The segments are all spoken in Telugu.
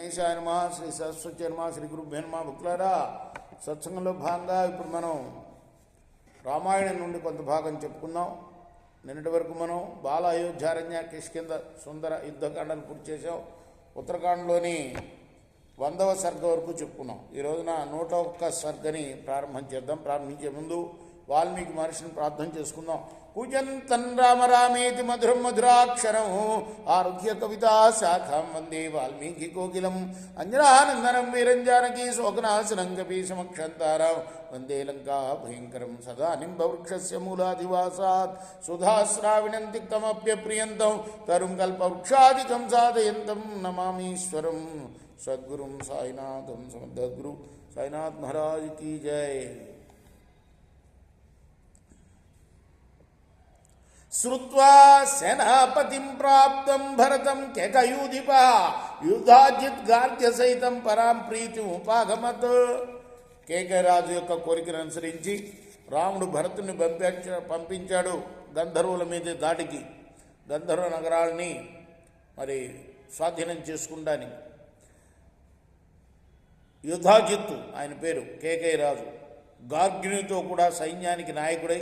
గణేశాయ నమః, శ్రీ సరస్వతి నమః, శ్రీ గురుభ్యో నమః. భక్తులారా, సత్సంగంలో భాగంగా ఇప్పుడు మనం రామాయణం నుండి కొంత భాగం చెప్పుకుందాం. నిన్నటి వరకు మనం బాల అయోధ్యారణ్య కిష్కింద సుందర యుద్ధకాండలు పూర్తి చేసాం. ఉత్తరకాండలోని 100వ సర్గ వరకు చెప్పుకున్నాం. ఈ రోజున 101వ సర్గని ప్రారంభం చేద్దాం. ప్రారంభించే ముందు వాల్మీకి మహర్షిని ప్రార్థన చేసుకుందాం. కూజంతన్ రామ రామేతి మధురం మధురాక్షరం ఆరుహ్య కవితా శాఖాం వందే వాల్మీకి కోకిలం అంజనానందనం వీరం జానకీ శోకనాశనం కపీశమక్షంతారాం వందే లంకా భయంకరం సదా నింబవృక్షస్య మూలాధివాసాత్ సుధాశ్రావిణం తిక్తమప్యప్రియంతం తరుం కల్పవృక్షాదికం సాధయంతం నమామీశ్వరం సద్గురుం సాయినాథం సమర్థగురు సాయినాథ్ మహారాజ్ की जय. श्रुत्वा सेनापतिं प्राप्तं भरतं केकयूधिपः युधाजिद्गार्ग्य सहितं परां प्रीतिमुपागमत्. కేకరాజు యొక్క కోరికను అనుసరించి రాముడు భరతుని పంపించాడు గంధర్వుల మీద దాడికి, గంధర్వ నగరాలని మరి స్వాధీనం చేసుకుంటానికి. యుధాజిత్తు ఆయన పేరు, కేకరాజు గార్గ్యునితో కూడా సైన్యానికి నాయకుడై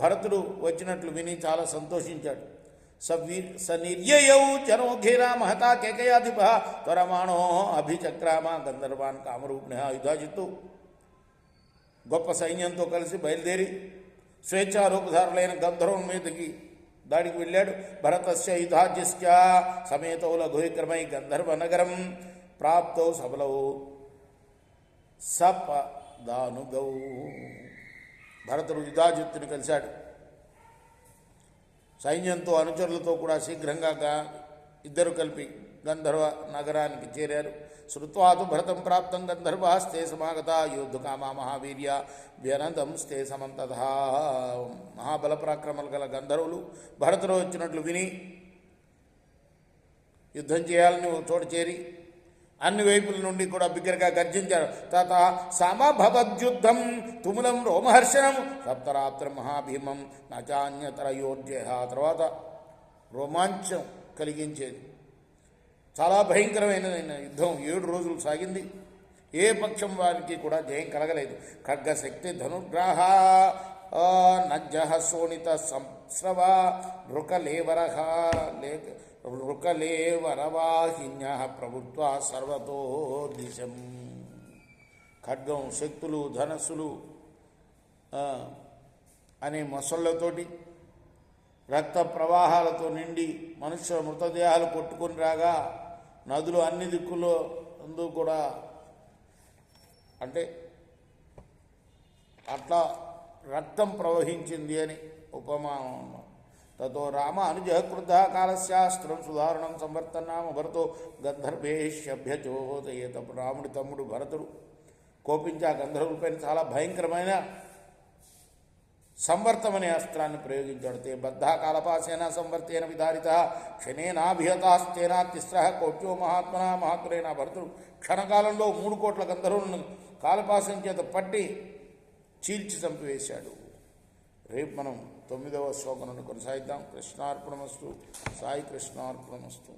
భరతుడు వచ్చినట్లు విని చాలా సంతోషించాడు. సనిర్యయౌ జనోఘేరా మహతా కేకయాధిప త్వరమాణో అభిచక్రామ గంధర్వాన్ కామరూపిణ. యుధాజిత్తు గొప్ప సైన్యంతో కలిసి బయలుదేరి స్వేచ్ఛారూపధారులైన గంధర్వుల మీదకి దాడికి వెళ్ళాడు. భరతస్య యుధాజ్యస్య సమేతౌ లఘువిక్రమై గంధర్వ నగరం ప్రాప్తౌ సబలౌ సపదానుగౌ. భరతుడు యుధాజిత్తుని కలిశాడు. సైన్యంతో అనుచరులతో కూడా శీఘ్రంగా ఇద్దరు కలిపి గంధర్వ నగరానికి చేరారు. శ్రుత్వాతు భరతం ప్రాప్తం గంధర్వాస్తే సమాగత యోద్ధుకామా మహావీర్య వ్యనందం స్తే సమంతత. మహాబల పరాక్రమాలు గల గంధర్వులు భరతుడు వచ్చినట్లు విని యుద్ధం చేయాలని చోట చేరి అన్ని వైపుల నుండి కూడా బిగ్గరగా గర్జించారు. తత సమభవద్యుద్ధం తుములం రోమహర్షణం సప్తరాత్రం మహాభీమం నచాన్యతర యోధ్య. తర్వాత రోమాంచం కలిగించేది చాలా భయంకరమైన యుద్ధం 7 రోజులు సాగింది. ఏ పక్షం వారికి కూడా జయం కలగలేదు. ఖడ్గశక్తి ధనుగ్రాహ నజ్జహ శోణిత సంస్రవ రుకలేవరహ రుకలేవరవాహిన్య ప్రభుత్వ సర్వతో దిశం. ఖడ్గం, శక్తులు, ధనస్సులు అనే మొసళ్లతోటి రక్త ప్రవాహాలతో నిండి మనుష్య మృతదేహాలు కొట్టుకొని రాగా నదులు అన్ని దిక్కుల్లో అందు కూడా అంటే అట్లా రక్తం ప్రవహించింది అని ఉపమానం. తతో రామ అనుజ క్రుద్ధ కాలశాస్త్రం సుధారణం సంవర్తనామ భరతో గంధర్వేష్యభ్యచోదయేత. రాముడి తమ్ముడు భరతుడు కోపించి ఆ గంధర్వులపైన చాలా భయంకరమైన సంవర్తమనే అస్త్రాన్ని ప్రయోగించాడు. తే బద్ధ కాలపాసేన సంవర్తేన విధారిత క్షణేనాభిహతాస్తేన తిస్ర కోట్యో మహాత్ములైన భరతుడు క్షణకాలంలో 3 కోట్ల గంధర్వులను కాలపాసం చేత పట్టి చీల్చి చంపివేశాడు. రేపు మనం 9వ శ్లోకం నుండి కొనసాగిద్దాం. కృష్ణార్పణమస్తు. సాయి కృష్ణార్పణమస్తు.